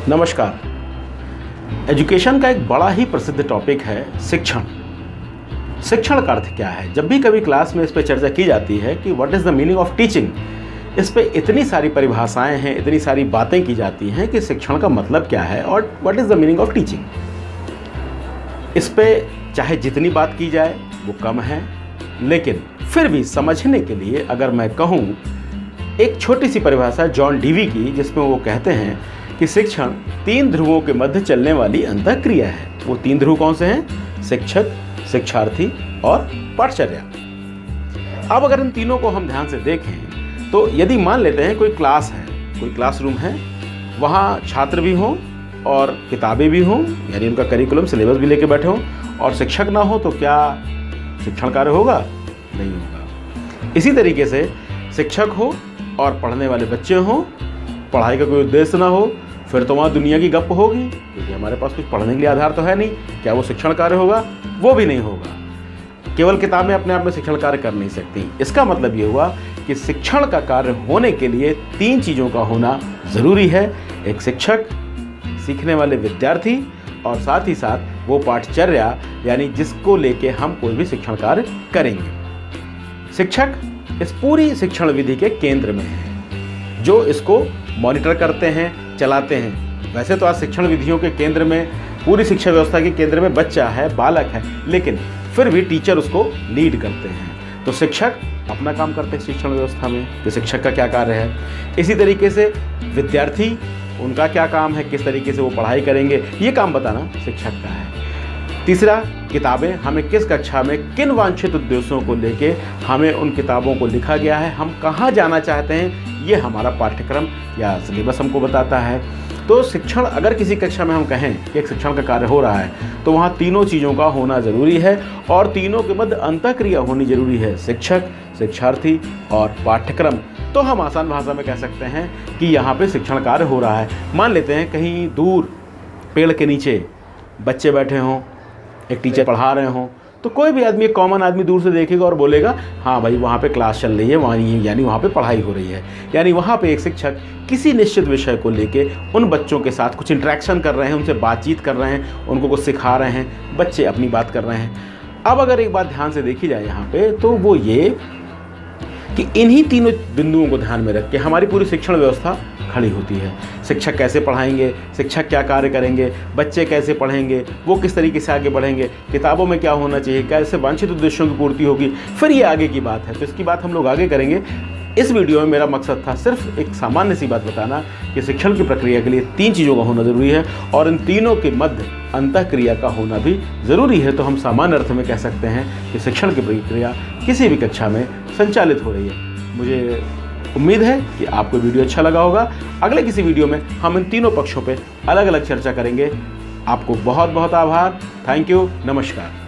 नमस्कार। एजुकेशन का एक बड़ा ही प्रसिद्ध टॉपिक है शिक्षण। शिक्षण का अर्थ क्या है? जब भी कभी क्लास में इस पर चर्चा की जाती है कि what is the meaning of teaching, इस पे इतनी सारी परिभाषाएं हैं, इतनी सारी बातें की जाती हैं कि शिक्षण का मतलब क्या है और what is the meaning of teaching. इस पे चाहे जितनी बात की जाए वो कम है, लेकिन फिर भी समझने के लिए अगर मैं कहूँ एक छोटी सी परिभाषा जॉन डीवी की, जिसमें वो कहते हैं कि शिक्षण 3 ध्रुवों के मध्य चलने वाली अंतःक्रिया है। वो 3 ध्रुव कौन से हैं? शिक्षक, शिक्षार्थी और पाठचर्या। अब अगर इन तीनों को हम ध्यान से देखें तो यदि मान लेते हैं कोई क्लास है, कोई क्लासरूम है, वहाँ छात्र भी हों और किताबें भी हों, यानी उनका करिकुलम सिलेबस भी लेके बैठे हों, और शिक्षक ना हो तो क्या शिक्षण कार्य होगा? नहीं होगा। इसी तरीके से शिक्षक हो और पढ़ने वाले बच्चे हों, पढ़ाई का कोई उद्देश्य ना हो, फिर तो वहाँ दुनिया की गप होगी, क्योंकि हमारे पास कुछ पढ़ने के लिए आधार तो है नहीं। क्या वो शिक्षण कार्य होगा? वो भी नहीं होगा। केवल किताबें अपने आप में शिक्षण कार्य कर नहीं सकती। इसका मतलब ये हुआ कि शिक्षण का कार्य होने के लिए 3 चीज़ों का होना ज़रूरी है। एक शिक्षक, सीखने वाले विद्यार्थी, और साथ ही साथ वो पाठचर्या, यानी जिसको लेके हम कोई भी शिक्षण कार्य करेंगे। शिक्षक इस पूरी शिक्षण विधि के केंद्र में है, जो इसको मॉनिटर करते हैं, चलाते हैं। वैसे तो आज शिक्षण विधियों के केंद्र में, पूरी शिक्षा व्यवस्था के केंद्र में बच्चा है, बालक है, लेकिन फिर भी टीचर उसको लीड करते हैं। तो शिक्षक अपना काम करते हैं शिक्षण व्यवस्था में, कि शिक्षक का क्या कार्य है। इसी तरीके से विद्यार्थी, उनका क्या काम है, किस तरीके से वो पढ़ाई करेंगे, ये काम बताना शिक्षक का है। तीसरा, किताबें, हमें किस कक्षा में किन वांछित उद्देश्यों को लेके हमें उन किताबों को लिखा गया है, हम कहाँ जाना चाहते हैं, ये हमारा पाठ्यक्रम या सिलेबस हमको बताता है। तो शिक्षण, अगर किसी कक्षा में हम कहें कि एक शिक्षण का कार्य हो रहा है, तो वहाँ तीनों चीज़ों का होना ज़रूरी है और तीनों के मध्य अंतःक्रिया होनी ज़रूरी है। शिक्षक, शिक्षार्थी और पाठ्यक्रम। तो हम आसान भाषा में कह सकते हैं कि यहाँ पे शिक्षण कार्य हो रहा है। मान लेते हैं कहीं दूर पेड़ के नीचे बच्चे बैठे हों, एक टीचर पढ़ा रहे हों, तो कोई भी आदमी, एक कॉमन आदमी दूर से देखेगा और बोलेगा हाँ भाई वहाँ पे क्लास चल रही है, वहाँ यानी वहाँ पे पढ़ाई हो रही है। यानी वहाँ पे एक शिक्षक किसी निश्चित विषय को लेके उन बच्चों के साथ कुछ इंटरेक्शन कर रहे हैं, उनसे बातचीत कर रहे हैं, उनको कुछ सिखा रहे हैं, बच्चे अपनी बात कर रहे हैं। अब अगर एक बात ध्यान से देखी जाए यहाँ पे, तो वो ये कि इन्हीं तीनों बिंदुओं को ध्यान में रख के हमारी पूरी शिक्षण व्यवस्था खड़ी होती है। शिक्षक कैसे पढ़ाएंगे, शिक्षक क्या कार्य करेंगे, बच्चे कैसे पढ़ेंगे, वो किस तरीके से आगे बढ़ेंगे, किताबों में क्या होना चाहिए, कैसे वांछित उद्देश्यों की पूर्ति होगी, फिर ये आगे की बात है। तो इसकी बात हम लोग आगे करेंगे। इस वीडियो में मेरा मकसद था सिर्फ एक सामान्य सी बात बताना कि शिक्षण की प्रक्रिया के लिए 3 चीज़ों का होना ज़रूरी है और इन तीनों के मध्य अंतःक्रिया का होना भी ज़रूरी है। तो हम सामान्य अर्थ में कह सकते हैं कि शिक्षण की प्रक्रिया किसी भी कक्षा में संचालित हो रही है। मुझे उम्मीद है कि आपको वीडियो अच्छा लगा होगा। अगले किसी वीडियो में हम इन तीनों पक्षों पे अलग अलग चर्चा करेंगे। आपको बहुत बहुत आभार। Thank you. नमस्कार।